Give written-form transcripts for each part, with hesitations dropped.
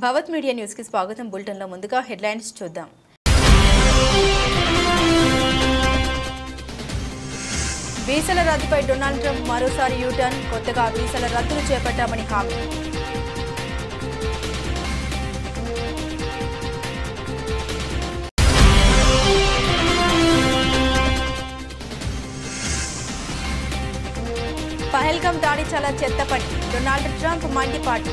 భవత్ media news కి స్వాగతం. Bulletin లో ముందుగా హెడ్లైన్స్ చూద్దాం. వీసాల రద్దుపై డొనాల్డ్ ట్రంప్ మరోసారి యూటర్న్, కొత్తగా వీసాల రద్దులు చేపట్టామని హామీ. పహల్గామ్ దాడి చాలా చెత్త పని, డొనాల్డ్ ట్రంప్ మండిపాటు.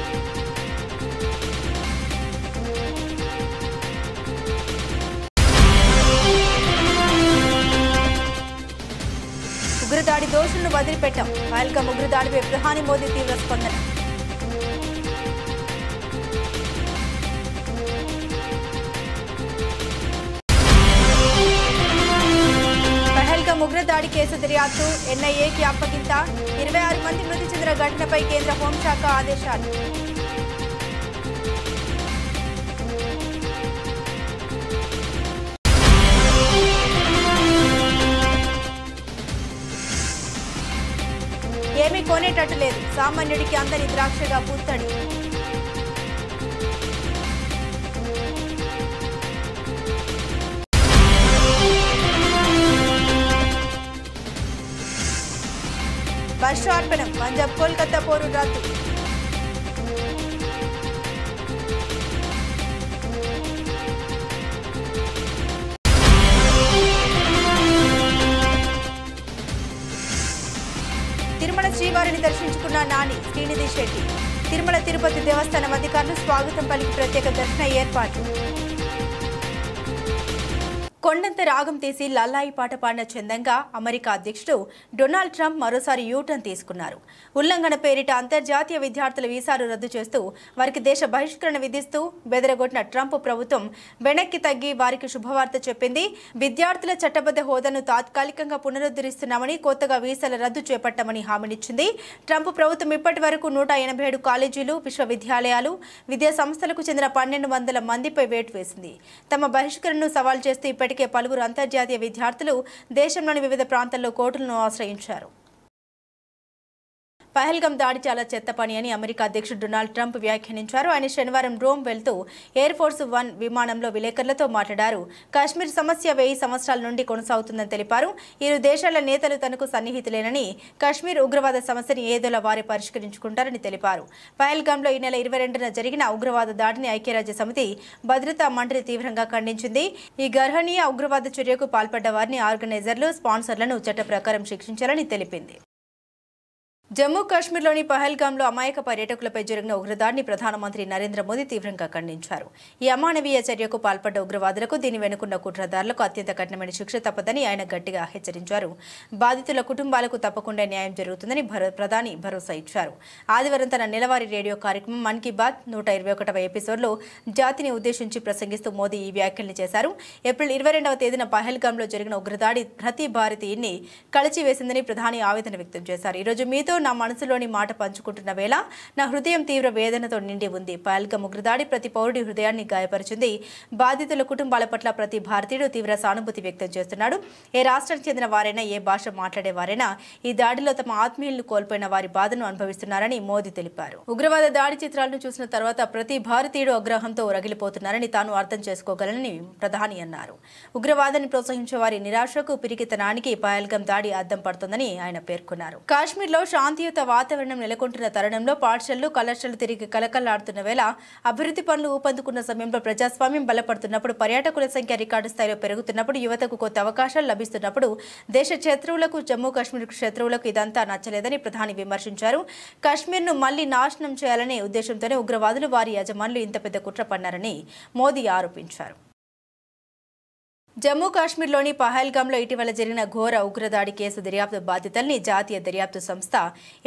ఉగ్రదాడి దోషులను వదిలిపెట్టాం, పహల్గామ్ ఉగ్రదాడిపై ప్రధాని మోదీ తీవ్ర స్పందన. పహల్గామ్ ఉగ్రదాడి కేసు దర్యాప్తు ఎన్ఐఏకి అప్పగింత, 26 మంది మృతి చెందిన ఘటనపై కేంద్ర హోంశాఖ ఆదేశాలు. ఏమీ కొనేటట్టు లేదు, సామాన్యుడికి అందని ద్రాక్షగా పూర్తడి. వర్షార్పణం, పంజాబ్ కోల్కతా పోరు రద్దు. తిరుమల శ్రీవారిని దర్శించుకున్న నాని, శ్రీనిధి శెట్టి. తిరుమల తిరుపతి దేవస్థానం అధికారులు స్వాగతం పలికి ప్రత్యేక దర్శన ఏర్పాట్లు. కొండంత రాగం తీసి లల్లాయి పాట పాడిన చందంగా అమెరికా అధ్యక్షుడు డొనాల్డ్ ట్రంప్ మరోసారి యూటర్న్ తీసుకున్నారు. ఉల్లంఘన పేరిట అంతర్జాతీయ విద్యార్థుల వీసాలు రద్దు చేస్తూ వారికి దేశ బహిష్కరణ విధిస్తూ బెదరగొట్టిన ట్రంప్ ప్రభుత్వం వెనక్కి తగ్గి వారికి శుభవార్త చెప్పింది. విద్యార్థుల చట్టబద్ధ హోదాను తాత్కాలికంగా పునరుద్ధరిస్తున్నామని, కొత్తగా వీసాల రద్దు చేపట్టామని హామీనిచ్చింది. ట్రంప్ ప్రభుత్వం ఇప్పటి వరకు 187 కాలేజీలు, విశ్వవిద్యాలయాలు, విద్యా సంస్థలకు చెందిన 1200 మందిపై వేటు వేసింది. తమ బహిష్కరణను సవాల్ చేస్తూ ఇప్పటికే పలువురు అంతర్జాతీయ విద్యార్థులు దేశంలోని వివిధ ప్రాంతాల్లో కోర్టులను ఆశ్రయించారు. పహల్గామ్ దాడి చాలా చెత్త పని అని అమెరికా అధ్యక్షుడు డొనాల్డ్ ట్రంప్ వ్యాఖ్యానించారు. ఆయన శనివారం రోమ్ వెళ్తూ ఎయిర్ ఫోర్స్ 1 విమానంలో విలేకరులతో మాట్లాడారు. కాశ్మీర్ సమస్య 1000 సంవత్సరాల నుండి కొనసాగుతుందని తెలిపారు. ఇరు దేశాల నేతలు తనకు సన్నిహితులేనని, కాశ్మీర్ ఉగ్రవాద సమస్యని ఏదోలా వారే పరిష్కరించుకుంటారని తెలిపారు. పహల్గామ్లో ఈ నెల 22న జరిగిన ఉగ్రవాద దాడిని ఐక్యరాజ్య సమితి భద్రతా మండలి తీవ్రంగా ఖండించింది. ఈ గర్హనీయ ఉగ్రవాద చర్యకు పాల్పడ్డ వారిని, ఆర్గనైజర్లు, స్పాన్సర్లను చట్ట ప్రకారం శిక్షించాలని తెలిపింది. జమ్మూ కాశ్మీర్లోని పహల్గామ్లో అమాయక పర్యాటకులపై జరిగిన ఉగ్రదాడిని ప్రధానమంత్రి నరేంద్ర మోదీ తీవ్రంగా ఖండించారు. ఈ అమానవీయ చర్యకు పాల్పడ్డ ఉగ్రవాదులకు, దీని వెనుకున్న కుట్రదారులకు అత్యంత కఠినమైన శిక్ష తప్పదని ఆయన గట్టిగా హెచ్చరించారు. బాధితుల కుటుంబాలకు తప్పకుండా న్యాయం జరుగుతుందని ప్రధాని భరోసా ఇచ్చారు. ఆదివారం తన నెలవారీ రేడియో కార్యక్రమం మన్ కీ బాత్ 121వ ఎపిసోడ్లో జాతిని ఉద్దేశించి ప్రసంగిస్తూ మోదీ ఈ వ్యాఖ్యలు చేశారు. ఏప్రిల్ 22వ తేదీన పహల్గామ్లో జరిగిన ఉగ్రదాడి ప్రతి భారతీయుని కలిచివేసిందని ప్రధాని ఆవేదన వ్యక్తం చేశారు. ఈరోజు మీతో నా మనసులోని మాట పంచుకుంటున్న వేళ నా హృదయం తీవ్ర వేదనతో నిండి ఉంది. పహల్గామ్ ఉగ్రదాడి ప్రతి పౌరుడి హృదయాన్ని గాయపరిచింది. బాధితుల కుటుంబాల పట్ల ప్రతి భారతీయుడు తీవ్ర సానుభూతి వ్యక్తం చేస్తున్నాడు. ఏ రాష్ట్రానికి చెందిన వారైనా, ఏ భాష మాట్లాడే వారైనా ఈ దాడిలో తమ ఆత్మీయులను కోల్పోయిన వారి బాధను అనుభవిస్తున్నారని మోదీ తెలిపారు. ఉగ్రవాద దాడి చిత్రాలను చూసిన తర్వాత ప్రతి భారతీయుడు ఆగ్రహంతో రగిలిపోతున్నారని తాను అర్థం చేసుకోగలనని ప్రధాని అన్నారు. ఉగ్రవాదాన్ని ప్రోత్సహించే వారి నిరాశకు, పిరికితనానికి పహల్గామ్ దాడి అద్దం పడుతుందని ఆయన పేర్కొన్నారు. కాశ్మీర్లో శాంతియుత వాతావరణం నెలకొంటున్న తరుణంలో పాఠశాలలు, కళాశాలలు తిరిగి కలకల్లాడుతున్న వేళ, అభివృద్ధి పనులు ఊపందుకున్న సమయంలో, ప్రజాస్వామ్యం బలపడుతున్నప్పుడు, పర్యాటకుల సంఖ్య రికార్డు స్థాయిలో పెరుగుతున్నప్పుడు, యువతకు కొత్త అవకాశాలు లభిస్తున్నప్పుడు దేశ శత్రువులకు, జమ్మూ కాశ్మీర్ శత్రువులకు ఇదంతా నచ్చలేదని ప్రధాని విమర్శించారు. కాశ్మీర్ను మళ్లీ నాశనం చేయాలనే ఉద్దేశంతోనే ఉగ్రవాదులు, వారి యజమానులు ఇంత పెద్ద కుట్ర పన్నారని మోదీ ఆరోపించారు. జమ్మూ కాశ్మీర్లోని పహల్గామ్లో ఇటీవల జరిగిన ఘోర ఉగ్రదాడి కేసు దర్యాప్తు బాధ్యతల్ని జాతీయ దర్యాప్తు సంస్థ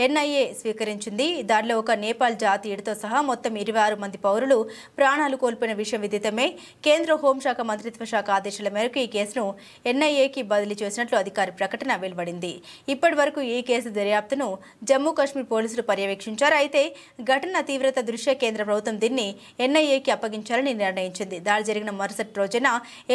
ఎన్ఐఏ స్వీకరించింది. దాడిలో ఒక నేపాల్ జాతీయుడితో సహా మొత్తం 26 మంది పౌరులు ప్రాణాలు కోల్పోయిన విషయం విదితమే. కేంద్ర హోంశాఖ మంత్రిత్వ శాఖ ఆదేశాల మేరకు ఈ కేసును ఎన్ఐఏకి బదిలీ చేసినట్లు అధికారి ప్రకటన వెలువడింది. ఇప్పటి వరకు ఈ కేసు దర్యాప్తును జమ్మూ కాశ్మీర్ పోలీసులు పర్యవేక్షించారు. అయితే ఘటన తీవ్రత దృష్ట్యా కేంద్ర ప్రభుత్వం దీన్ని ఎన్ఐఏకి అప్పగించాలని నిర్ణయించింది. దాడి జరిగిన మరుసటి రోజున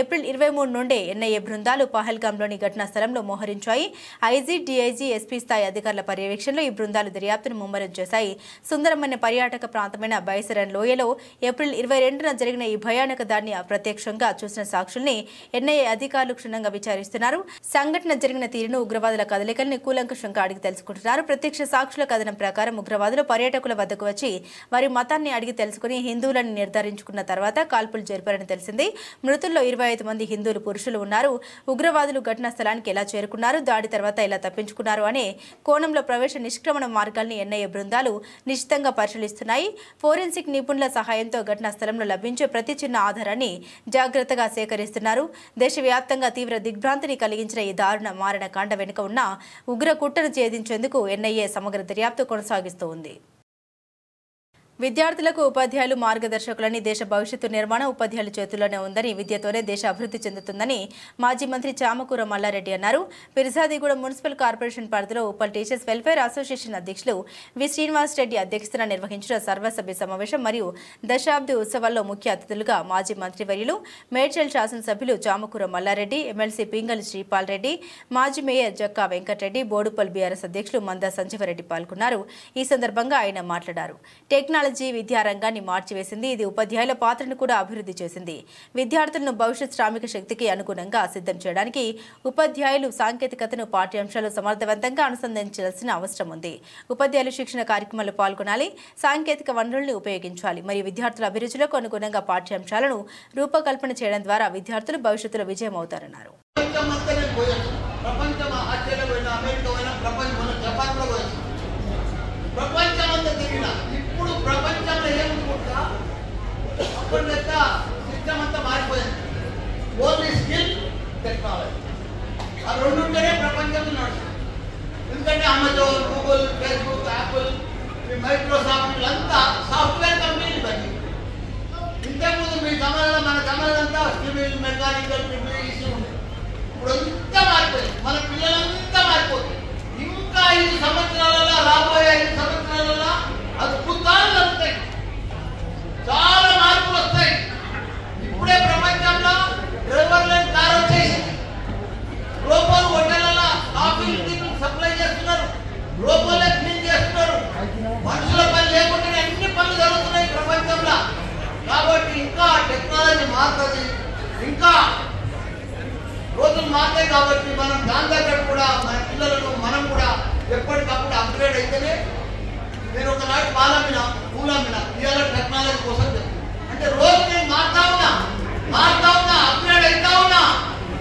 ఏప్రిల్ 23 13 నుండే ఎన్ఐఏ బృందాలు పహల్గాంలోని ఘటనా స్థలంలో మోహరించాయి. ఐజీ, డీఐజీ, ఎస్పీ స్థాయి అధికారుల పర్యవేక్షణలో ఈ బృందాలు దర్యాప్తును ముమ్మరం చేశాయి. సుందరమైన పర్యాటక ప్రాంతమైన బైసరన్ లోయలో ఏప్రిల్ 22న జరిగిన ఈ భయానక దాడిని ప్రత్యక్షంగా చూసిన సాక్షుల్ని ఎన్ఐఏ అధికారులు క్షుణ్ణంగా విచారిస్తున్నారు. సంఘటన జరిగిన తీరును, ఉగ్రవాదుల కదలికల్ని కూలంకషంగా అడిగి తెలుసుకుంటున్నారు. ప్రత్యక్ష సాక్షుల కథనం ప్రకారం ఉగ్రవాదులు పర్యాటకుల వద్దకు వచ్చి వారి మతాన్ని అడిగి తెలుసుకుని హిందువులను నిర్ధారించుకున్న తర్వాత కాల్పులు జరిపారని తెలిసింది. మృతుల్లో 25 మంది హిందువులు పురుషులు ఉన్నారు. ఉగ్రవాదులు ఘటనా స్థలానికి ఎలా చేరుకున్నారు, దాడి తర్వాత ఎలా తప్పించుకున్నారు అనే కోణంలో ప్రవేశ నిష్క్రమణ మార్గాల్ని ఎన్ఐఏ బృందాలు నిశ్చితంగా పరిశీలిస్తున్నాయి. ఫోరెన్సిక్ నిపుణుల సహాయంతో ఘటనా స్థలంలో లభించే ప్రతి చిన్న ఆధారాన్ని జాగ్రత్తగా సేకరిస్తున్నారు. దేశవ్యాప్తంగా తీవ్ర దిగ్భ్రాంతిని కలిగించిన ఈ దారుణ మారణకాండ వెనుక ఉన్న ఉగ్ర కుట్రను ఛేదించేందుకు ఎన్ఐఏ సమగ్ర దర్యాప్తు కొనసాగిస్తూ ఉంది. విద్యార్థులకు ఉపాధ్యాయులు మార్గదర్శకులని, దేశ భవిష్యత్తు నిర్మాణం ఉపాధ్యాయుల చేతుల్లోనే ఉందని, విద్యతోనే దేశ అభివృద్ధి చెందుతుందని మాజీ మంత్రి చామకూర మల్లారెడ్డి అన్నారు. పిరిసాదిగూడెం మున్సిపల్ కార్పొరేషన్ పరిధిలో ఉప్పల్ టీచర్స్ వెల్ఫేర్ అసోసియేషన్ అధ్యక్షులు వి శ్రీనివాస్ రెడ్డి అధ్యక్షతన నిర్వహించిన సర్వసభ్య సమావేశం మరియు దశాబ్ది ఉత్సవాల్లో ముఖ్య అతిథులుగా మాజీ మంత్రివర్యులు మేడ్చల్ శాసనసభ్యులు చామకూర మల్లారెడ్డి, ఎమ్మెల్సీ పింగళి శ్రీపాల్ రెడ్డి, మాజీ మేయర్ జక్కా వెంకటరెడ్డి, బోడుపల్ బీఆర్ఎస్ అధ్యక్షులు మందా సంజీవరెడ్డి పాల్గొన్నారు. ఈ సందర్భంగా ఆయన మాట్లాడారు. టెక్నాలజీ విద్యారంగాన్ని మార్చివేసింది. ఇది ఉపాధ్యాయుల పాత్రను కూడా అభివృద్ధి చేసింది. విద్యార్థులను భవిష్యత్ శ్రామిక శక్తికి అనుగుణంగా సిద్ధం చేయడానికి ఉపాధ్యాయులు సాంకేతికతను పాఠ్యాంశాలు సమర్థవంతంగా అనుసంధానించాల్సిన అవసరం ఉంది. ఉపాధ్యాయులు శిక్షణ కార్యక్రమాల్లో పాల్గొనాలి, సాంకేతిక వనరుల్ని ఉపయోగించాలి మరియు విద్యార్థుల అభిరుచులకు అనుగుణంగా పాఠ్యాంశాలను రూపకల్పన చేయడం ద్వారా విద్యార్థులు భవిష్యత్తులో విజయం అవుతారన్నారు. ప్రపంచమంతా తిరిగిన ఇప్పుడు ప్రపంచంలో ఏమనుకుంటా అప్పుడు లెక్క సిస్టమ్ అంతా మారిపోయింది. ఓన్లీ స్కిల్, టెక్నాలజీ ఆ రెండు ఉంటేనే ప్రపంచంలో నడుస్తుంది. ఎందుకంటే Amazon, Google, Facebook, Apple, Microsoft వీళ్ళంతా సాఫ్ట్వేర్ కంపెనీలు పని. ఇంతకుముందు మీ సమయంలో మన సమయంలో సివిల్, మెకానికల్, ఈసీ ఉంది. ఇప్పుడు అంతా మారిపోయింది. మన పిల్లలంతా మారిపోతుంది. ఇంకా 5 సంవత్సరాలలో, రాబోయే 5 సంవత్సరాలలో అద్భుతాలు వస్తాయి, చాలా మార్పులు వస్తాయి. ఇప్పుడే ప్రపంచంలో డ్రైవర్ లేని కార్ వచ్చేసింది. రోబోలు హోటళ్లలో కాఫీలు సప్లై చేస్తున్నారు, రోబోలే క్లీన్ చేస్తున్నారు. మనుషుల పని లేకుండానే అన్ని పనులు జరుగుతున్నాయి ప్రపంచంలో. కాబట్టి ఇంకా టెక్నాలజీ మారుతుంది, ఇంకా రోజులు మారుతాయి. కాబట్టి మనం దాని దగ్గర కూడా మన పిల్లలను మనం కూడా ఎప్పటికప్పుడు అప్గ్రేడ్ అయితేనే. నేను ఒకనాడు పాలమ్మిన, పూలమ్మిన, ఇవాళ టెక్నాలజీ కోసం చెప్తాను. అంటే రోజు నేను మారుతా ఉన్నా, అప్గ్రేడ్ అవుతా ఉన్నా.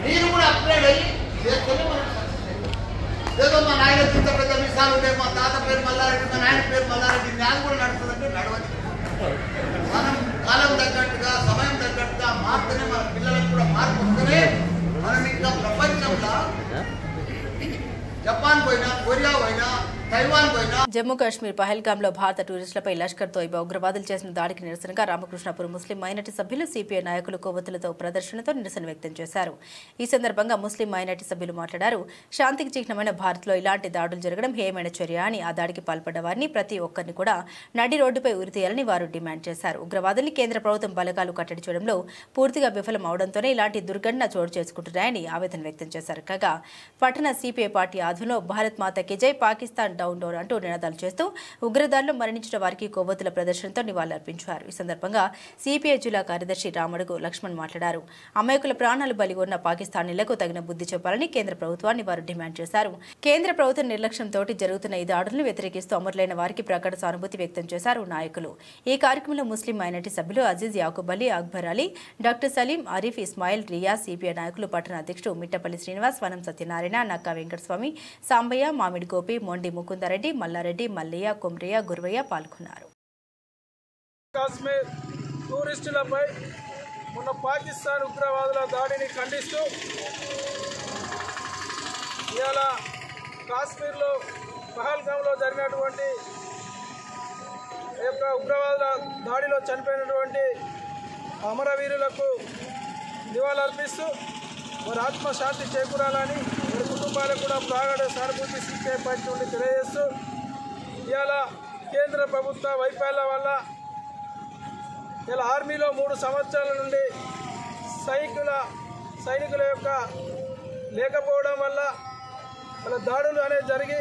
నేను కూడా అప్గ్రేడ్ అయ్యి చేస్తూనే మనం సక్సెస్ అవుతాం. ఏదో మా నాయన ఇంత పెద్ద విషయాలు ఉంటే, మా తాత పేరు మల్లారెడ్డి, మా నాయన పేరు మల్లారెడ్డి, జ్ఞానం కూడా నడుస్తుందంటే నడవదు. మనం కాలం తగ్గట్టుగా, సమయం తగ్గట్టుగా మారుతూనే మన పిల్లలకు కూడా మార్పు వస్తేనే మనం ఇంకా ప్రపంచంలో జపాన్ పోయినా, కొరియా పోయినా, తైవాన్ పోయినా. జమ్మూ కాశ్మీర్ పహల్గాంలో భారత టూరిస్టులపై లష్కర్ తోయిబా ఉగ్రవాదులు చేసిన దాడికి నిరసనగా రామకృష్ణాపూర్ ముస్లిం మైనార్టీ సభ్యులు సిపిఐ నాయకులు కొవ్వొత్తులతో ప్రదర్శనతో నిరసన వ్యక్తం చేశారు. ఈ సందర్భంగా ముస్లిం మైనార్టీ సభ్యులు మాట్లాడారు. శాంతికి చిహ్నమైన భారత్లో ఇలాంటి దాడులు జరగడం హేయమైన చర్య అని, ఆ దాడికి పాల్పడ్డ వారిని ప్రతి ఒక్కరిని కూడా నడి రోడ్డుపై ఉరితీయాలని వారు డిమాండ్ చేశారు. ఉగ్రవాదుల్ని కేంద్ర ప్రభుత్వం బలగాలు కట్టడి చేయడంలో పూర్తిగా విఫలం అవడంతోనే ఇలాంటి దుర్ఘటన చోటు చేసుకుంటున్నాయని ఆవేదన వ్యక్తం చేశారు. కాగా పట్టణ సిపిఐ పార్టీ ఆధ్వర్యంలో భారత్ మాతాకి జై, పాకిస్తాన్ డౌన్ డౌన్ అంటూ నినాదాలు చేస్తూ ఉగ్రదాడిలో మరణించిన వారికి కొవ్వొత్తుల ప్రదర్శనతో నివాళులర్పించారు. ఈ సందర్భంగా సిపిఐ జిల్లా కార్యదర్శి రామడుగు లక్ష్మణ్ మాట్లాడారు. అమాయకుల ప్రాణాలు బలిగొన్న పాకిస్తానీలకు తగిన బుద్ధి చెప్పాలని కేంద్ర ప్రభుత్వాన్ని వారు డిమాండ్ చేశారు. కేంద్ర ప్రభుత్వం నిర్లక్ష్యంతో జరుగుతున్న ఈ దాడులను వ్యతిరేకిస్తూ అమరులైన వారికి ప్రకట సానుభూతి వ్యక్తం చేశారు నాయకులు. ఈ కార్యక్రమంలో ముస్లిం మైనార్టీ సభ్యులు అజీజ్, యాకూబ్ అలీ, అక్బర్ అలీ, డాక్టర్ సలీం, ఆరిఫ్, ఇస్మాయిల్, రియా, సిపిఐ నాయకులు పట్టణ అధ్యక్షుడు మిట్టపల్లి శ్రీనివాస్, వనం సత్యనారాయణ, నక్కా వెంకటస్వామి, సాంబయ్య, మామిడి గోపి, మొండి ముకుందరెడ్డి, మల్లారెడ్డి, మల్లయ్య, కొమ్రయ్య, గురవయ్య పాల్గొన్నారు. కాశ్మీర్ టూరిస్టులపై మొన్న పాకిస్తాన్ ఉగ్రవాదుల దాడిని ఖండిస్తూ ఇవాళ కాశ్మీర్లో పహల్గాంలో జరిగినటువంటి యొక్క ఉగ్రవాదుల దాడిలో చనిపోయినటువంటి అమరవీరులకు నివాళులర్పిస్తూ వారి ఆత్మశాంతి చేకూరాలని, వారి కుటుంబాలకు కూడా ప్రాగాఢ సానుభూతి సిపిఐ పార్టీ నుండి తెలియజేస్తూ ఇవాళ కేంద్ర ప్రభుత్వ వైఫల్యం వల్ల ఇలా ఆర్మీలో 3 సంవత్సరాల నుండి సైనికుల యొక్క లేకపోవడం వల్ల ఇలా దాడులు అనేది జరిగి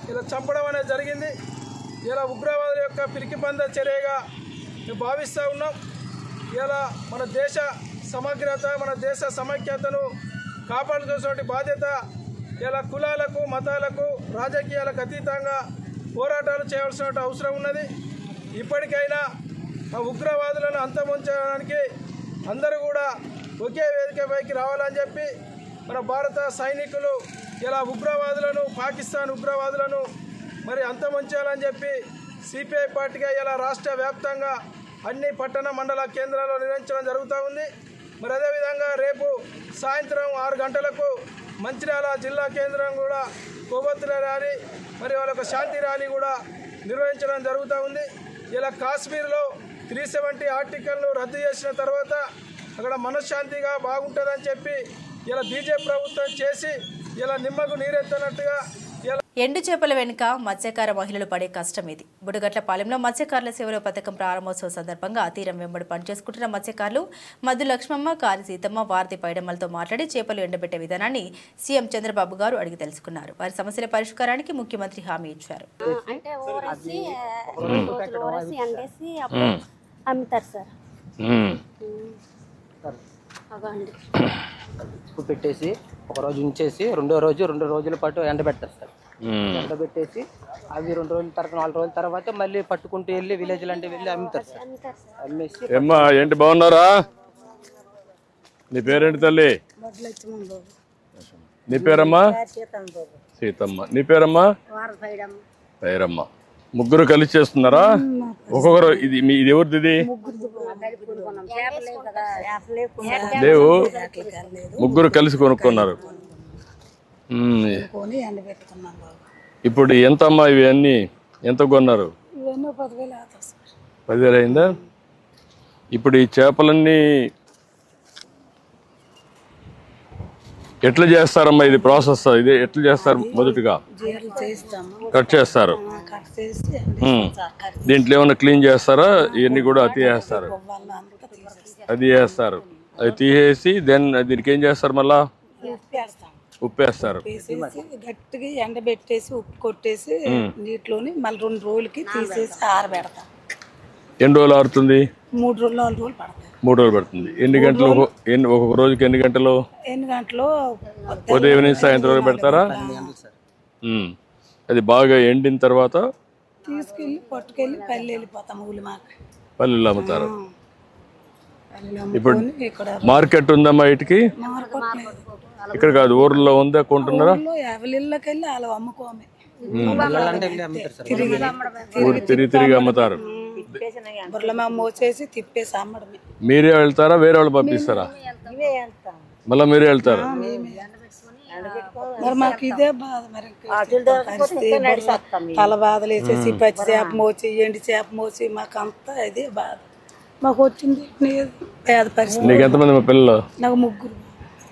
ఇలా చంపడం అనేది జరిగింది. ఇలా ఉగ్రవాదుల యొక్క పిరికిపంద చర్యగా మేము భావిస్తూ ఉన్నాం. ఇలా మన దేశ సమగ్రత, మన దేశ సమైక్యతను కాపాడుకోవాల్సిన బాధ్యత ఇలా కులాలకు, మతాలకు, రాజకీయాలకు అతీతంగా పోరాటాలు చేయాల్సిన అవసరం ఉన్నది. ఇప్పటికైనా ఆ ఉగ్రవాదులను అంతమొంచడానికి అందరూ కూడా ఒకే వేదికపైకి రావాలని చెప్పి మన భారత సైనికులు ఇలా ఉగ్రవాదులను, పాకిస్తాన్ ఉగ్రవాదులను మరి అంతమొంచాలని చెప్పి సిపిఐ పార్టీగా ఇలా రాష్ట్ర వ్యాప్తంగా అన్ని పట్టణ మండల కేంద్రాల్లో నిర్వహించడం జరుగుతూ ఉంది. మరి అదేవిధంగా రేపు సాయంత్రం 6 గంటలకు మంచిర్యాల జిల్లా కేంద్రం కూడా కొవ్వొత్తుల ర్యాలీ మరి వాళ్ళ శాంతి ర్యాలీ కూడా నిర్వహించడం జరుగుతూ ఉంది. ఇలా కాశ్మీర్లో 370 ఆర్టికల్ను రద్దు చేసిన తర్వాత అక్కడ మనశ్శాంతిగా బాగుంటుందని చెప్పి ఇలా బీజేపీ ప్రభుత్వం చేసి ఇలా నిమ్మకు నీరెత్తనట్టుగా ఎండు చేపల వెనుక మత్స్యకార మహిళలు పడే కష్టం ఇది. బుడగట్లపాలెంలో మత్స్యకారుల సేవల పథకం ప్రారంభోత్సవం సందర్భంగా తీరం వెంబడి పనిచేసుకుంటున్న మత్స్యకారులు మద్దు లక్ష్మమ్మ, కారి సీతమ్మ, వారధి పైడమ్మలతో మాట్లాడి చేపలు ఎండబెట్టే విధానాన్ని సీఎం చంద్రబాబు గారు అడిగి తెలుసుకున్నారు. వారి సమస్యల పరిష్కారానికి ముఖ్యమంత్రి హామీ ఇచ్చారు. పెట్టేసి ఒక రోజు ఉంచేసి రెండు రోజుల పాటు ఎండబెడతారు సార్. ఎండబెట్టేసి అవి 2 రోజుల తర్వాత 4 రోజుల తర్వాత మళ్ళీ పట్టుకుంటూ వెళ్ళి విలేజ్ లాంటి వెళ్ళి అమ్ముతారు సార్. అమ్మేసి ఏంటి బాగున్నారా? నీ పేరేంటి తల్లి? నీ పేరమ్మా? సీతమ్మ. నీ పేరమ్మా? పైరమ్మ. ముగ్గురు కలిసి చేస్తున్నారా? ఒక్కొక్కరు. ఇది ఎవరిది? ఇది లేవు, ముగ్గురు కలిసి కొనుక్కున్నారు. ఇప్పుడు ఎంత అమ్మా ఇవి అన్ని ఎంత కొన్నారు? 10,000 అయిందా? ఇప్పుడు ఈ చేపలన్నీ ఎట్లా చేస్తారమ్మా? ఇది ప్రాసెస్ ఇది ఎట్లా చేస్తారు? మొదటిగా కట్ చేస్తారు. దీంట్లో ఏమైనా క్లీన్ చేస్తారా? ఇవన్నీ కూడా అతి చేస్తారు. అది చేస్తారు. అది తీసేసి దీనికి ఏం చేస్తారు? మళ్ళా ఉప్పేస్తారు. గట్టిగా ఎండబెట్టేసి ఉప్పు కొట్టేసి నీటిలోని మళ్ళీ 2 రోజులకి తీసేసి ఆరబెడతాం. ఎన్ని రోజులు ఆరుతుంది? 3 రోజులు 4 రోజులు పడతాయి. 3 రోజులు పడుతుంది. ఎన్ని గంటలు? ఒక్కొక్క రోజుకి ఎన్ని గంటలు? ఉదయం నుంచి సాయంత్రం వరకు పెడతారా? అది బాగా ఎండిన తర్వాత తీసుకెళ్ళి పట్టుకెళ్ళి పల్లె వెళ్ళిపోతాం. పల్లెలు అమ్ముతారు. ఇప్పుడు మార్కెట్ ఉందమ్మా వీటికి? ఇక్కడ కాదు, ఊర్లో ఉందా? కొంటున్నారా? తిరిగి అమ్ముతారు. మీరే వెళ్తారా? వేరే వాళ్ళు పంపిస్తారా? మళ్ళీ మీరే వెళ్తారా? మరి మాకు ఇదే బాధ. మరి తల బాధలు వేసేసి పచ్చి చేప మోచి, ఎండి చేప మోచి, మాకు అంతా ఇదే బాధ. మాకు వచ్చింది పేద పరిస్థితి. నీకు ఎంతమంది పిల్లలు? నాకు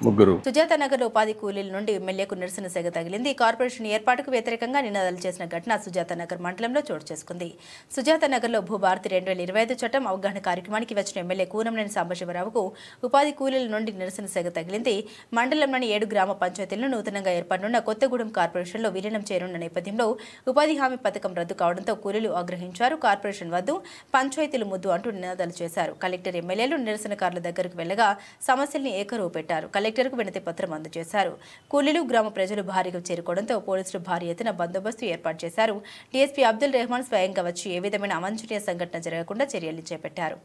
ముగ్గురు. సుజాత నగర్ లో ఉపాధి కూలీల నుండి ఎమ్మెల్యేకు నిరసన సెగ తగిలింది. కార్పొరేషన్ ఏర్పాటుకు వ్యతిరేకంగా నినాదాలు చేసిన ఘటన సుజాత నగర్ మండలంలో చోటు చేసుకుంది. సుజాత నగర్ లో భూభారతి 2025 చట్టం అవగాహన కార్యక్రమానికి వచ్చిన ఎమ్మెల్యే కూనంనేని సాంబశివరావుకు ఉపాధి కూలీల నుండి నిరసన సెగ తగిలింది. మండలంలోని 7 గ్రామ పంచాయతీలను నూతనంగా ఏర్పడనున్న కొత్తగూడెం కార్పొరేషన్లో విలీనం చేయనున్న నేపథ్యంలో ఉపాధి హామీ పథకం రద్దు కావడంతో కూలీలు ఆగ్రహించారు. కార్పొరేషన్ వద్దు, పంచాయతీలు ముద్దు అంటూ నినాదాలు చేశారు. కలెక్టర్, ఎమ్మెల్యేలు నిరసనకారుల దగ్గరకు వెళ్లగా సమస్యల్ని ఏకరువు పెట్టారు. కలెక్టర్కు వినతి పత్రం అందజేశారు. కూలీలు, గ్రామ ప్రజలు భారీగా చేరుకోవడంతో పోలీసులు భారీ ఎత్తున బందోబస్తు ఏర్పాటు చేశారు. డీఎస్పీ అబ్దుల్ రెహమాన్ స్వయంగా వచ్చి ఏ విధమైన అవాంఛనీయ సంఘటన జరగకుండా చర్యలు చేపట్టారు.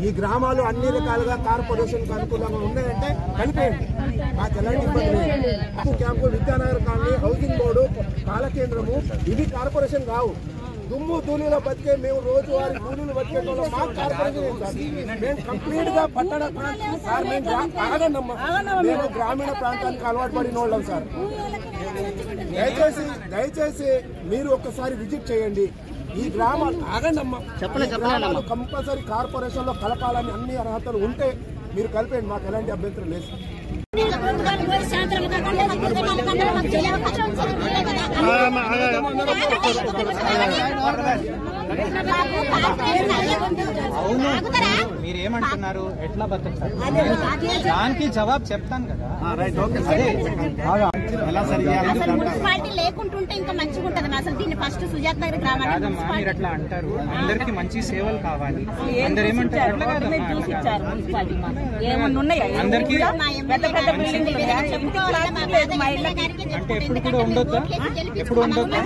ఈ గ్రామాలు అన్ని రకాలుగా కార్పొరేషన్ అనుకూలంగా ఉన్నాయంటే కలిపేయండి. మాకు ఎలాంటి ఇబ్బంది లేదు. Camp, Vidyanagar colony, housing board, పాలకేంద్రము ఇవి కార్పొరేషన్ కావు. దుమ్ము ధూళిలో బతికే మేము రోజువారీ కూలీలు బతికే మాకు కార్పొరేషన్ మేము కంప్లీట్ గా పట్టణ సార్ మేము గ్రామీణ ప్రాంతానికి అలవాటు పడిన వాళ్ళం సార్. దయచేసి మీరు ఒక్కసారి విజిట్ చేయండి. ఈ గ్రామాలు ఆగండమ్మా, గ్రామాలు కంపల్సరీ కార్పొరేషన్ లో కలపాలని అన్ని అర్హతలు ఉంటే మీరు కలిపేయండి. మాకు ఎలాంటి అభ్యంతరం లేదు. అవును మీరేమంటున్నారు ఎట్లా బతుకుతారు దానికి జవాబు చెప్తాను కదా. మున్సిపాలిటీ లేకుంటుంటే ఇంకా మంచిగా ఉంటది. అసలు దీన్ని ఫస్ట్ సుజాత దగ్గర కాదమ్మా మీరు అట్లా అంటారు. అందరికి మంచి సేవలు కావాలి. అందరు ఏమంటారు అందరికి అంటే ఎప్పుడు కూడా ఉండొద్దా? ఎప్పుడు ఉండొద్దా?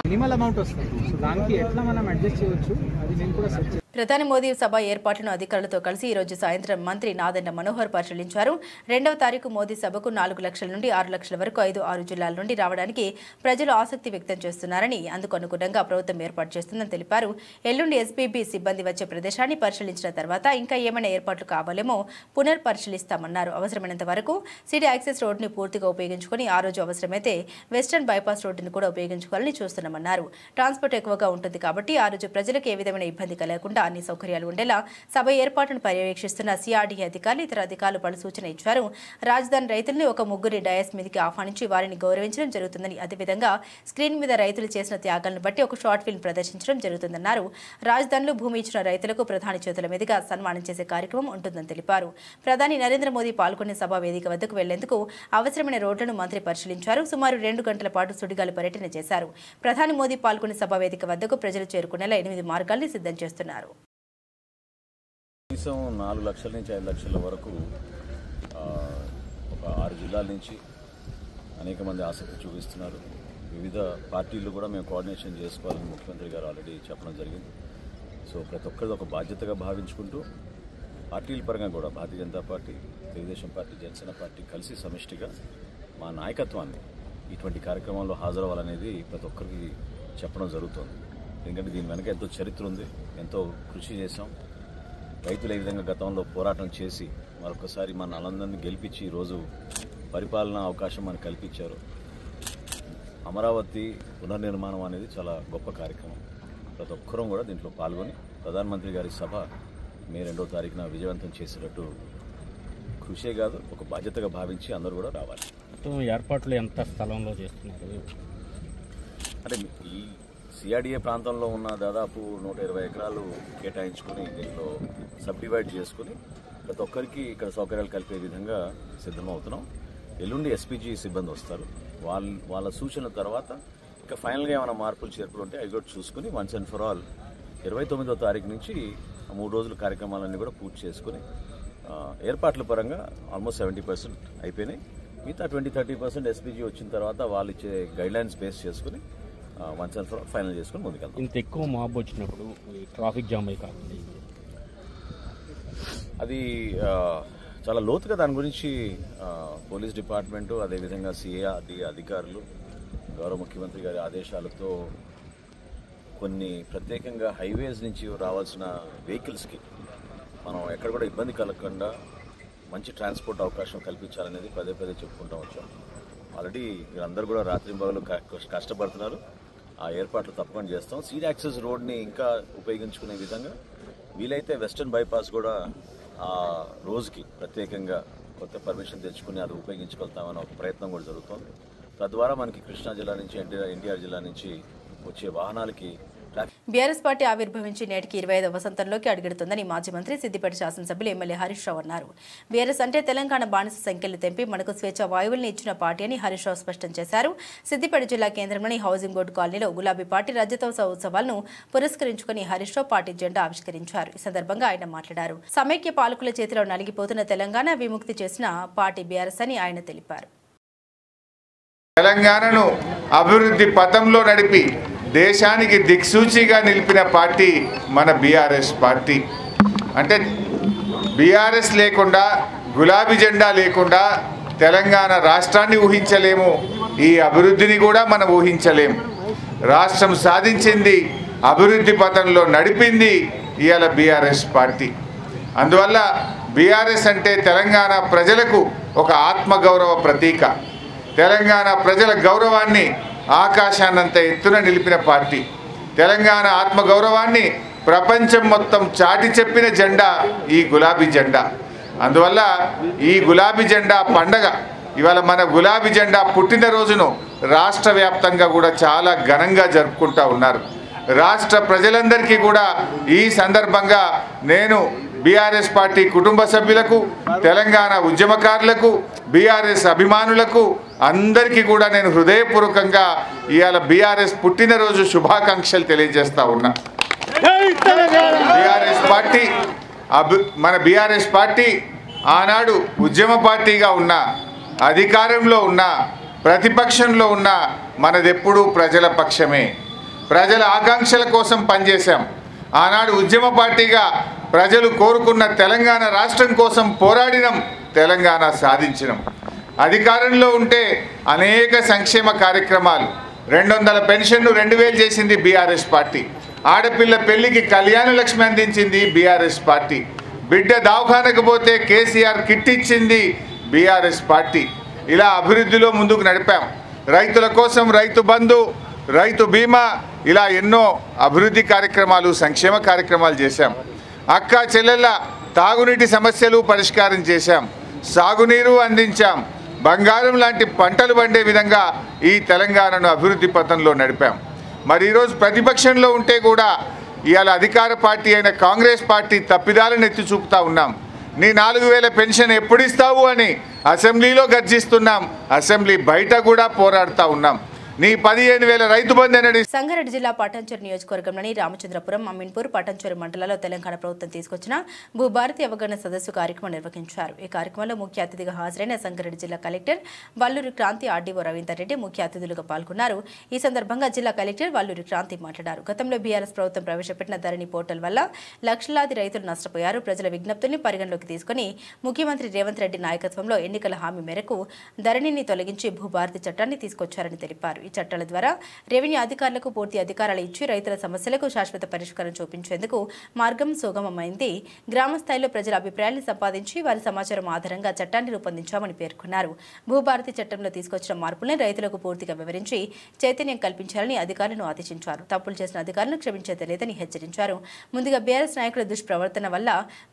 మినిమల్ అమౌంట్ వస్తుంది. సో దానికి ఎట్లా మనం అడ్జస్ట్ చేయవచ్చు అది నేను కూడా సెట్. ప్రధాని మోదీ సభ ఏర్పాట్లను అధికారులతో కలిసి ఈ రోజు సాయంత్రం మంత్రి నాదెండ్ల మనోహర్ పరిశీలించారు. 2వ తారీఖు మోదీ సభకు 4 లక్షల నుండి 6 లక్షల వరకు 5-6 జిల్లాల నుండి రావడానికి ప్రజలు ఆసక్తి వ్యక్తం చేస్తున్నారని, అందుకు అనుగుణంగా ప్రభుత్వం ఏర్పాటు చేస్తుందని తెలిపారు. ఎల్లుండి ఎస్పీబీ సిబ్బంది వచ్చే ప్రదేశాన్ని పరిశీలించిన తర్వాత ఇంకా ఏమైనా ఏర్పాట్లు కావాలేమో పునర్పరిశీలిస్తామన్నారు. అవసరమైనంత వరకు సిటీ యాక్సెస్ రోడ్డుని పూర్తిగా ఉపయోగించుకుని ఆ రోజు అవసరమైతే వెస్టర్న్ బైపాస్ రోడ్డును కూడా ఉపయోగించుకోవాలని చూస్తున్నామన్నారు. ట్రాన్స్పోర్ట్ ఎక్కువగా ఉంటుంది కాబట్టి ఆ రోజు ప్రజలకు ఏ విధమైన ఇబ్బంది కలగకుండా అన్ని సౌకర్యాలు ఉండేలా సభ ఏర్పాటును పర్యవేక్షిస్తున్న సిఆర్డీఏ అధికారులు ఇతర అధికారులు పలు సూచన ఇచ్చారు. రాజధాని రైతుల్ని ఒక ముగ్గురి డయాస్ మీదకి ఆహ్వానించి వారిని గౌరవించడం జరుగుతుందని, అదేవిధంగా స్క్రీన్ మీద రైతులు చేసిన త్యాగాలను బట్టి ఒక షార్ట్ ఫిల్మ్ ప్రదర్శించడం జరుగుతుందన్నారు. రాజధానిలో భూమి ఇచ్చిన రైతులకు ప్రధాని చేతుల మీదుగా సన్మానం చేసే కార్యక్రమం ఉంటుందని తెలిపారు. ప్రధాని నరేంద్ర మోదీ పాల్గొనే సభా వేదిక వద్దకు వెళ్లేందుకు అవసరమైన రోడ్లను మంత్రి పరిశీలించారు. సుమారు 2 గంటల పాటు సుడిగాలి పర్యటన చేశారు. ప్రధాని మోదీ పాల్గొనే సభా వేదిక వద్దకు ప్రజలు చేరుకునేలా 8 మార్గాల్ని సిద్ధం చేస్తున్నారు. కనీసం 4 లక్షల నుంచి 5 లక్షల వరకు ఒక 6 జిల్లాల నుంచి అనేక మంది ఆసక్తి చూపిస్తున్నారు. వివిధ పార్టీలు కూడా మేము కోఆర్డినేషన్ చేసుకోవాలని ముఖ్యమంత్రి గారు ఆల్రెడీ చెప్పడం జరిగింది. సో ప్రతి ఒక్కరిది ఒక బాధ్యతగా భావించుకుంటూ పార్టీల పరంగా కూడా Bharatiya Janata party, Telugu Desam party, Janasena party కలిసి సమిష్టిగా మా నాయకత్వాన్ని ఇటువంటి కార్యక్రమాల్లో హాజరవ్వాలనేది ప్రతి ఒక్కరికి చెప్పడం జరుగుతుంది. ఎందుకంటే దీని వెనక ఎంతో చరిత్ర ఉంది, ఎంతో కృషి చేశాం. రైతులు ఏ విధంగా గతంలో పోరాటం చేసి మరొకసారి మన నలందరినీ గెలిపించి ఈరోజు పరిపాలనా అవకాశం మనకు కల్పించారు. అమరావతి పునర్నిర్మాణం అనేది చాలా గొప్ప కార్యక్రమం. ప్రతి ఒక్కరూ కూడా దీంట్లో పాల్గొని ప్రధానమంత్రి గారి సభ మే 2వ తారీఖున విజయవంతం చేసేటట్టు కృషే కాదు ఒక బాధ్యతగా భావించి అందరూ కూడా రావాలి. ఏర్పాట్లు ఎంత స్థలంలో చేస్తున్నారు? అంటే ఈ సిఆర్డీఏ ప్రాంతంలో ఉన్న దాదాపు 120 ఎకరాలు కేటాయించుకుని దీంట్లో సబ్ డివైడ్ చేసుకుని ప్రతి ఒక్కరికి ఇక్కడ సౌకర్యాలు కలిపే విధంగా సిద్ధమవుతున్నాం. ఎల్లుండి ఎస్పీజీ సిబ్బంది వస్తారు. వాళ్ళ సూచనల తర్వాత ఇంకా ఫైనల్గా ఏమైనా మార్పులు చేర్పులు ఉంటే అవి కూడా చూసుకుని వన్స్ అండ్ ఫర్ ఆల్ 29వ తారీఖు నుంచి 3 రోజుల కార్యక్రమాలన్నీ కూడా పూర్తి చేసుకుని ఏర్పాట్ల పరంగా ఆల్మోస్ట్ 70% అయిపోయినాయి. మిగతా 20-30% ఎస్పీజీ వచ్చిన తర్వాత వాళ్ళు ఇచ్చే గైడ్లైన్స్ బేస్ చేసుకుని once and for all final చేసుకుని ముందుకెళ్తాం. ఇంత ఎక్కువ మాబ్ వచ్చినప్పుడు ట్రాఫిక్ జామ్ అయి కాకుండా అది చాలా లోతుగా దాని గురించి పోలీస్ డిపార్ట్మెంటు, అదేవిధంగా సిఆర్డీఏ అధికారులు గౌరవ ముఖ్యమంత్రి గారి ఆదేశాలతో కొన్ని ప్రత్యేకంగా హైవేస్ నుంచి రావాల్సిన వెహికల్స్కి మనం ఎక్కడ కూడా ఇబ్బంది కలగకుండా మంచి ట్రాన్స్పోర్ట్ అవకాశం కల్పించాలనేది పదే చెప్పుకుంటూ వచ్చాం. ఆల్రెడీ వీళ్ళందరూ కూడా రాత్రింబగళ్ళు కష్టపడుతున్నారు. ఆ ఏర్పాట్లు తప్పకుండా చేస్తాం. సీడ్ యాక్సెస్ రోడ్ని ఇంకా ఉపయోగించుకునే విధంగా వీలైతే వెస్టర్న్ బైపాస్ కూడా ఆ రోజుకి ప్రత్యేకంగా కొత్త పర్మిషన్ తెచ్చుకుని అది ఉపయోగించుకెళ్తామని ఒక ప్రయత్నం కూడా జరుగుతుంది. తద్వారా మనకి కృష్ణా జిల్లా నుంచి ఎన్టీఆర్ జిల్లా నుంచి వచ్చే వాహనాలకి బీఆర్ఎస్ పార్టీ ఆవిర్భవించి నేటికి 25వ వసంతంలోకి అడుగెడుతుందని మాజీ మంత్రి సిద్దిపేట శాసనసభ్యులు ఎమ్మెల్యే హరీష్ రావు అన్నారు. బీఆర్ఎస్ అంటే తెలంగాణ బానిస సంఖ్యలు తెంపి మనకు స్వేచ్ఛ వాయువుల్ని ఇచ్చిన పార్టీ అని హరీష్ రావు స్పష్టం చేశారు. సిద్దిపేట జిల్లా కేంద్రంలోని హౌసింగ్ బోర్డు కాలనీలో గులాబీ పార్టీ రజతోత్సవ ఉత్సవాలను పురస్కరించుకుని హరీష్ రావు పార్టీ జెండా ఆవిష్కరించారు. ఈ సందర్భంగా ఆయన మాట్లాడారు. సమైక్య పాలకుల చేతిలో నలిగిపోతున్న తెలంగాణ విముక్తి చేసిన పార్టీ బీఆర్ఎస్ అని ఆయన తెలిపారు. తెలంగాణను అభివృద్ధి పథంలో నడిపి దేశానికి దిక్సూచిగా నిలిపిన పార్టీ మన బీఆర్ఎస్ పార్టీ. అంటే బీఆర్ఎస్ లేకుండా, గులాబీ జెండా లేకుండా తెలంగాణ రాష్ట్రాన్ని ఊహించలేము, ఈ అభివృద్ధిని కూడా మనం ఊహించలేము. రాష్ట్రం సాధించింది, అభివృద్ధి పథంలో నడిపింది ఇవాళ బీఆర్ఎస్ పార్టీ. అందువల్ల బీఆర్ఎస్ అంటే తెలంగాణ ప్రజలకు ఒక ఆత్మగౌరవ ప్రతీక. తెలంగాణ ప్రజల గౌరవాన్ని ఆకాశాన్నంత ఎత్తున నిలిపిన పార్టీ. తెలంగాణ ఆత్మగౌరవాన్ని ప్రపంచం మొత్తం చాటి చెప్పిన జెండా ఈ గులాబీ జెండా. అందువల్ల ఈ గులాబీ జెండా పండగ ఇవాళ మన గులాబీ జెండా పుట్టినరోజును రాష్ట్ర వ్యాప్తంగా కూడా చాలా ఘనంగా జరుపుకుంటూ ఉన్నారు. రాష్ట్ర ప్రజలందరికీ కూడా ఈ సందర్భంగా నేను బీఆర్ఎస్ పార్టీ కుటుంబ సభ్యులకు, తెలంగాణ ఉద్యమకారులకు, బీఆర్ఎస్ అభిమానులకు అందరికీ కూడా నేను హృదయపూర్వకంగా ఇవాళ బీఆర్ఎస్ పుట్టినరోజు శుభాకాంక్షలు తెలియజేస్తా ఉన్నా. బీఆర్ఎస్ పార్టీ మన బీఆర్ఎస్ పార్టీ ఆనాడు ఉద్యమ పార్టీగా ఉన్న, అధికారంలో ఉన్న, ప్రతిపక్షంలో ఉన్న మనదెప్పుడూ ప్రజల పక్షమే. ప్రజల ఆకాంక్షల కోసం పనిచేశాం. ఆనాడు ఉద్యమ పార్టీగా ప్రజలు కోరుకున్న తెలంగాణ రాష్ట్రం కోసం పోరాడినం, తెలంగాణ సాధించినం. అధికారంలో ఉంటే అనేక సంక్షేమ కార్యక్రమాలు, 200 పెన్షన్ను 2000 చేసింది బీఆర్ఎస్ పార్టీ. ఆడపిల్ల పెళ్లికి కళ్యాణ లక్ష్మి అందించింది బీఆర్ఎస్ పార్టీ. బిడ్డ దవాఖానకు పోతే కేసీఆర్ కిట్ ఇచ్చింది బీఆర్ఎస్ పార్టీ. ఇలా అభివృద్ధిలో ముందుకు నడిపాం. రైతుల కోసం రైతు బంధు, రైతు బీమా, ఇలా ఎన్నో అభివృద్ధి కార్యక్రమాలు, సంక్షేమ కార్యక్రమాలు చేశాం. అక్క చెల్లెళ్ళ తాగునీటి సమస్యలు పరిష్కారం చేశాం. సాగునీరు అందించాం. బంగారం లాంటి పంటలు పండే విధంగా ఈ తెలంగాణను అభివృద్ధి పథంలో నడిపాం. మరి ఈరోజు ప్రతిపక్షంలో ఉంటే కూడా ఇవాళ అధికార పార్టీ అయిన కాంగ్రెస్ పార్టీ తప్పిదాలను ఎత్తి చూపుతా ఉన్నాం. నీ 4000 పెన్షన్ ఎప్పుడు ఇస్తావు అని అసెంబ్లీలో గర్జిస్తున్నాం. అసెంబ్లీ బయట కూడా పోరాడుతూ ఉన్నాం. నీ 15,000 రైతు బంధు. సంగారెడ్డి జిల్లా పటాన్చెరు నియోజకవర్గంలోని రామచంద్రపురం, అమీన్పూర్, పటాన్చెరు మండలాల్లో తెలంగాణ ప్రభుత్వం తీసుకొచ్చిన భూభారతి అవగాహన సదస్సు కార్యక్రమం నిర్వహించారు. ఈ కార్యక్రమంలో ముఖ్య అతిథిగా హాజరైన సంగారెడ్డి జిల్లా కలెక్టర్ వల్లూరి క్రాంతి, ఆర్డీఓ రవీందర్ రెడ్డి ముఖ్య అతిథులుగా పాల్గొన్నారు. ఈ సందర్భంగా జిల్లా కలెక్టర్ వల్లూరి క్రాంతి మాట్లాడారు. గతంలో బీఆర్ఎస్ ప్రభుత్వం ప్రవేశపెట్టిన ధరణి పోర్టల్ వల్ల లక్షలాది రైతులు నష్టపోయారు. ప్రజల విజ్ఞప్తుల్ని పరిగణలోకి తీసుకుని ముఖ్యమంత్రి రేవంత్ రెడ్డి నాయకత్వంలో ఎన్నికల హామీ మేరకు ధరణిని తొలగించి భూభారతి చట్టాన్ని తీసుకొచ్చారని తెలిపారు. ఈ చట్టాల ద్వారా రెవెన్యూ అధికారులకు పూర్తి అధికారాలు ఇచ్చి రైతుల సమస్యలకు శాశ్వత పరిష్కారం చూపించేందుకు మార్గం సుగమమైంది. గ్రామ స్థాయిలో ప్రజల అభిప్రాయాన్ని సంపాదించి వారి సమాచారం ఆధారంగా చట్టాన్ని రూపొందించామని పేర్కొన్నారు. భూభారతి చట్టంలో తీసుకొచ్చిన మార్పులను రైతులకు పూర్తిగా వివరించి చైతన్యం కల్పించాలని అధికారులను ఆదేశించారు. తప్పులు చేసిన అధికారులను క్షమించేది లేదని హెచ్చరించారు. ముందుగా బీఆర్ఎస్ నాయకుల దుష్ప్రవర్తన వల్ల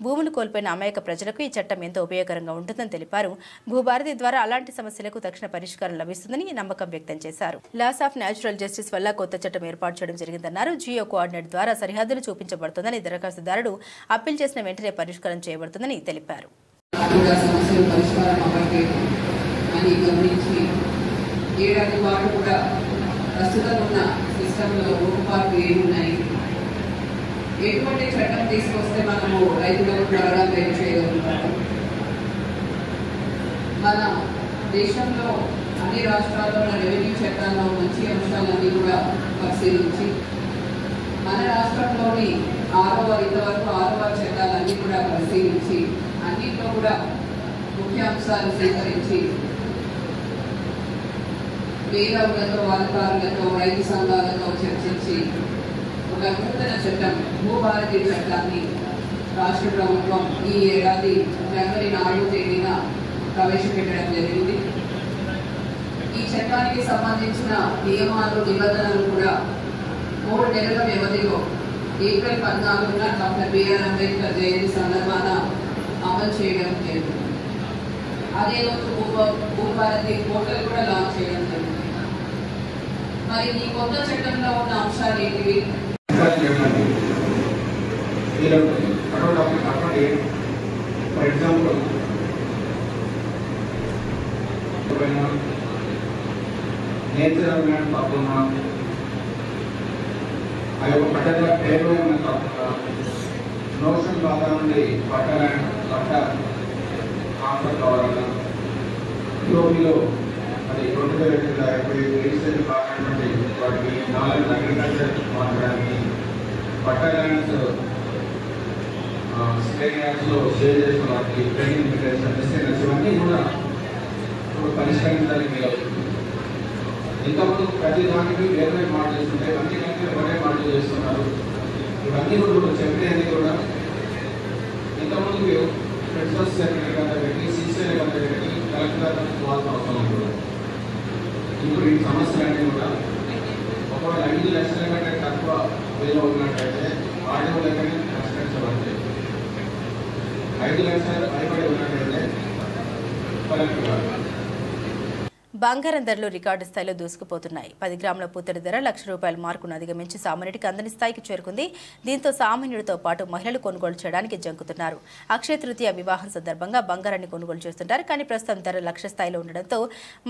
భూములు కోల్పోయిన అమాయక ప్రజలకు ఈ చట్టం ఎంతో ఉపయోగకరంగా ఉంటుందని తెలిపారు. భూభారతి ద్వారా అలాంటి సమస్యలకు తక్షణ పరిష్కారం లభిస్తుందని నమ్మకం వ్యక్తం చేశారు. లాస్ ఆఫ్ న్యాచురల్ జస్టిస్ వల్ల కొత్త చట్టం ఏర్పాటు చేయడం జరిగిందన్నారు. జియో కోఆర్డినేట్ ద్వారా సరిహద్దులు చూపించబడుతుందని, దరఖాస్తుదారుడు అప్పీల్ చేసిన వెంటనే పరిష్కారం చేయబడుతుందని తెలిపారు. ఎటువంటి చట్టం తీసుకొస్తే మనము రైతులకు త్వరగా మేలు చేయగలుగుతాము. మన దేశంలో అన్ని రాష్ట్రాల్లో రెవెన్యూ చట్టాల్లో మంచి అంశాలన్నీ కూడా పరిశీలించి మన రాష్ట్రంలోని ఇంతవరకు 6వ చట్టాలన్నీ కూడా పరిశీలించి అన్నింటిలో కూడా ముఖ్య అంశాలు సేకరించి మేధావులతో, అధికారులతో, రైతు సంఘాలతో చర్చించి ఒక నూతన చట్టం భూభారతి చట్టాన్ని రాష్ట్ర ప్రభుత్వం ఈ ఏడాది జనవరి 4వ తేదీన ప్రవేశపెట్టడం జరిగింది. ఈ చట్టానికి సంబంధించిన నియమాలు, నిబంధనలు కూడా 3 నెలల వ్యవధిలో ఏప్రిల్ 14న డాక్టర్ బిఆర్ అంబేద్కర్ జయంతి సందర్భాన అమలు చేయడం జరిగింది. అదే రోజు భూభారతి పోర్టల్ కూడా లాంచ్ చేయడం జరిగింది. మరి ఈ కొత్త చట్టంలో ఉన్న అంశాలు ఏంటివి? ఫర్ ఎగ్జాంపుల్ నేచర్ ల్యాండ్ కాకుండా ఆ యొక్క పట్టణ పేరు కాకుండా నోషన్ బాగా నుండి పట్ట ఆఫర్ కావాలన్నా యూపీలో అది 2025 రిజిస్ట్రేషన్ కావాలంటే వాటికి 4 అగ్రికల్చర్ మార్చడానికి పట్ట ల్యాండ్స్ స్టేట్ ల్యాండ్స్లో సేల్ చేసిన వాటికి ట్రైనింగ్ మెటీరియల్స్ ఇవన్నీ కూడా పరిష్కరించడానికి వీలవుతుంది. ఇంతకుముందు ప్రతి దానికి వేరే మోడల్స్ ఉంటాయి, అన్ని కంటే వేరే మోడల్ చేస్తున్నారు. ఇవన్నీ కూడా చెప్పేది కూడా ఇంతకుముందు ప్రిన్సిపల్ సెక్రటరీ గారి దగ్గరికి, సీసీఐ గారి దగ్గరికి, కలెక్టర్ గారికి పోవాల్సిన అవసరం ఉంటుంది. ఇప్పుడు ఈ సమస్యలన్నీ కూడా ఒకవేళ 5 లక్షల కంటే తక్కువ వేలో ఉన్నట్టయితే ఆడియో దగ్గరికి పరిష్కరించబడతాయి. 5 లక్షలు పైబడి ఉన్నట్టయితే కలెక్టర్ గారు. బంగారం ధరలు రికార్డు స్థాయిలో దూసుకుపోతున్నాయి. 10 గ్రాముల పూతడి ధర ₹1,00,000 మార్కును అధిగమించి సామాన్యుడికి అందని స్థాయికి చేరుకుంది. దీంతో సామాన్యుడితో పాటు మహిళలు కొనుగోలు చేయడానికి జంకుతున్నారు. అక్షయ తృతీయ వివాహం సందర్భంగా బంగారాన్ని కొనుగోలు చేస్తుంటారు. కానీ ప్రస్తుతం ధర లక్ష స్థాయిలో ఉండడంతో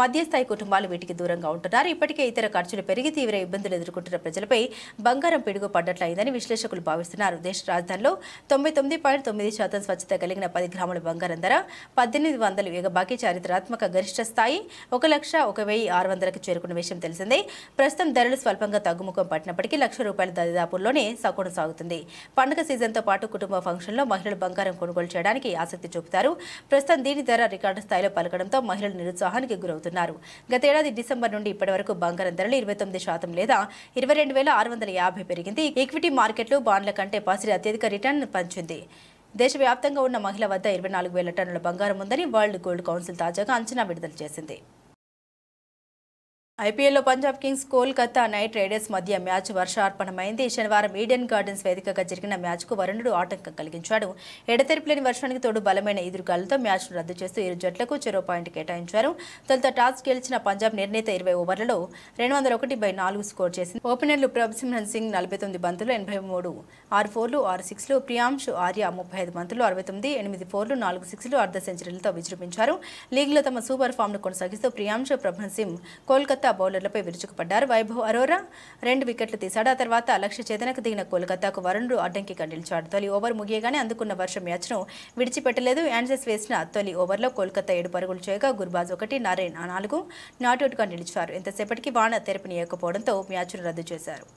మధ్యస్థాయి కుటుంబాలు వీటికి దూరంగా ఉంటున్నారు. ఇప్పటికే ఇతర ఖర్చులు పెరిగి తీవ్ర ఇబ్బందులు ఎదుర్కొంటున్న ప్రజలపై బంగారం పిడుగు పడ్డట్లయిందని విశ్లేషకులు భావిస్తున్నారు. దేశ రాజధానిలో 99.9% స్వచ్ఛత కలిగిన 10 గ్రాముల బంగారం ధర 1800 ఎగబాకి చారిత్రాత్మక గరిష్ట స్థాయి 1,01,600కి చేరుకున్న విషయం తెలిసిందే. ప్రస్తుతం ధరలు స్వల్పంగా తగ్గుముఖం పట్టినప్పటికీ ₹1,00,000 దరిదాపుల్లోనే సగం సాగుతుంది. పండుగ సీజన్తో పాటు కుటుంబ ఫంక్షన్లో మహిళలు బంగారం కొనుగోలు చేయడానికి ఆసక్తి చూపుతారు. ప్రస్తుతం దీని ధర రికార్డు స్థాయిలో పలకడంతో మహిళలు నిరుత్సాహానికి గురవుతున్నారు. గతేడాది డిసెంబర్ నుండి ఇప్పటి వరకు బంగారం ధరలు 29% లేదా 22,650 పెరిగింది. ఈక్విటీ మార్కెట్లు బాండ్ల కంటే పసిడి అత్యధిక రిటర్న్ పంచింది. దేశవ్యాప్తంగా ఉన్న మహిళల వద్ద 24,000 టన్నుల బంగారం ఉందని వరల్డ్ గోల్డ్ కౌన్సిల్ తాజాగా అంచనా విడుదల చేసింది. ఐపీఎల్లో Punjab Kings Kolkata night riders మధ్య మ్యాచ్ వర్షార్పణమైంది. శనివారం ఈడెన్ గార్డెన్స్ వేదికగా జరిగిన మ్యాచ్కు వరుణుడు ఆటంకం కలిగించాడు. ఎడతెరిపిలేని వర్షానికి తోడు బలమైన ఎదురుగాలులతో మ్యాచ్ను రద్దు చేస్తూ ఇరు జట్లకు చెరో పాయింట్ కేటాయించారు. తొలుత టాస్ గెలిచిన పంజాబ్ నిర్ణీత 20 ఓవర్లలో 201/4 స్కోర్ చేసింది. ఓపెనర్లు ప్రభసిమ్రన్ సింగ్ 49 బంతులు 83, 6 ఫోర్లు 6 సిక్స్లు, ప్రియాంశు ఆర్య 35 బంతులు 69, 8 ఫోర్లు 4 సిక్స్లు అర్ధ సెంచరీలతో విజృంభించారు. లీగ్లో తమ సూపర్ ఫామ్ను కొనసాగిస్తూ ప్రియాంశు, ప్రభన్ సింగ్ కోల్కతా బౌలర్లపై విరుచుకుపడ్డారు. వైభవ్ అరోరా 2 వికెట్లు తీశాడు. ఆ తర్వాత లక్ష్య ఛేదనకు దిగిన కోల్కతాకు వరుణుడు అడ్డంకిగా నిలిచాడు. తొలి ఓవర్ ముగియగానే అందుకున్న వర్షం మ్యాచ్ను విడిచిపెట్టలేదు. యాన్సెస్ వేసిన తొలి ఓవర్లో కోల్కతా 7 పరుగులు చేయగా గుర్బాజ్ 1, నారాయణ్ 4 నాట్అవుట్గా నిలిచారు. ఇంతసేపటికి వాన తెరపనీయకపోవడంతో మ్యాచ్ను రద్దు చేశారు.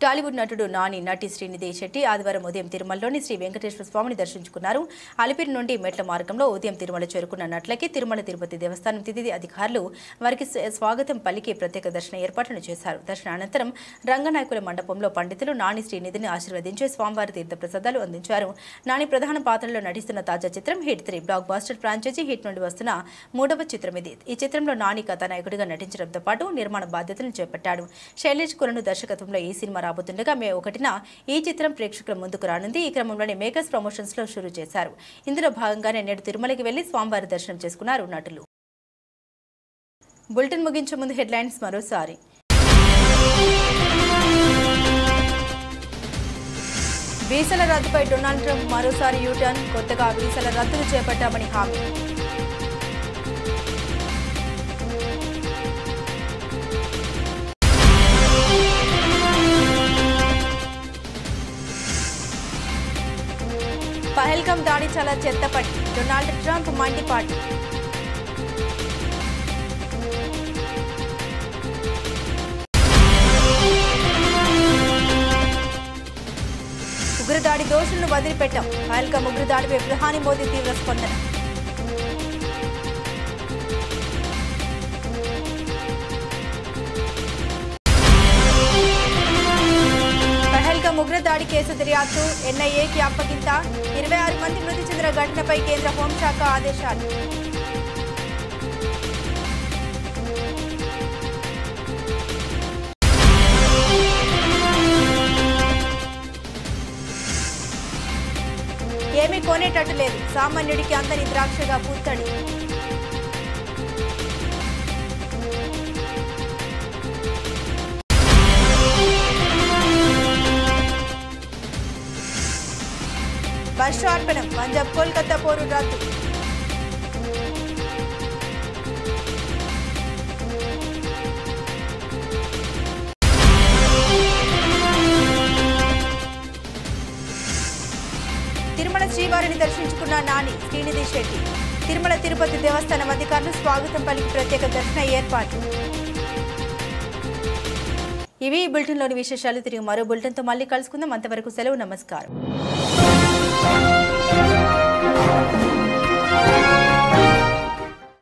టాలీవుడ్ నటుడు నాని, నటి శ్రీనిధి శెట్టి ఆదివారం ఉదయం తిరుమలలోని శ్రీ వెంకటేశ్వర స్వామిని దర్శించుకున్నారు. అలిపిరి నుండి మెట్ల మార్గంలో ఉదయం తిరుమల చేరుకున్న నట్లకి తిరుమల తిరుపతి దేవస్థానం తిథి అధికారులు వారికి స్వాగతం పలికి ప్రత్యేక దర్శన ఏర్పాట్లను చేశారు. దర్శన అనంతరం రంగనాయకుల మండపంలో పండితులు నాని శ్రీనిధిని ఆశీర్వదించి స్వామివారి తీర్థప్రసాదాలు అందించారు. నాని ప్రధాన పాత్రలో నటిస్తున్న తాజా చిత్రం hit 3 blockbuster franchise hit నుండి వస్తున్న 3వ చిత్రం ఇది. ఈ చిత్రంలో నాని కథానాయకుడిగా నటించడంతో పాటు నిర్మాణ బాధ్యతలను చేపట్టాడు. శైలేష్ కులను దర్శకత్వంలో ఈ సినిమా రాబోతుండగా మే 1న ఈ చిత్రం ప్రేక్షకుల ముందుకు రానుంది. ఈ క్రమంలోనే మేకర్స్ ప్రమోషన్స్ లో షురూ చేశారు. ఇందులో భాగంగానే నేడు తిరుమలకి వెళ్లి స్వామివారి దర్శనం చేసుకున్నారు నటులు. బులెటిన్ ముగించే ముందు హెడ్లైన్స్ మరోసారి. వీసాల రద్దుపై డొనాల్డ్ ట్రంప్ మరోసారి యూటర్న్, కొత్తగా వీసాల రద్దును చేపట్టామని హామీ. పహల్గామ్ దాడి చాలా చెత్త పని, డొనాల్డ్ ట్రంప్ మండిపాటు. ఉగ్రదాడి దోషులను వదిలిపెట్టాం, పహల్గామ్ ఉగ్రదాడిపై ప్రధాని మోదీ తీవ్ర స్పందన. ఉగ్రదాడి కేసు దర్యాప్తు ఎన్ఐఏకి అప్పగింత, 26 మంది మృతి చెందిన ఘటనపై కేంద్ర హోంశాఖ ఆదేశాలు. ఏమీ కొనేటట్టు లేదు, సామాన్యుడికి అందని ద్రాక్షగా పూర్తడి. వర్షార్పణం, పంజాబ్ కోల్కతా పోరు రద్దు. తిరుమల శ్రీవారిని దర్శించుకున్న నాని, శ్రీనిధి శెట్టి. తిరుమల తిరుపతి దేవస్థానం అధికారులు స్వాగతం పలికి ప్రత్యేక దర్శన ఏర్పాట్లు. ఇవి ఈ బులెటిన్లోని విశేషాలు. తిరిగి మరో బులెటిన్తో మళ్ళీ కలుసుకుందాం. అంతవరకు సెలవు, నమస్కారం.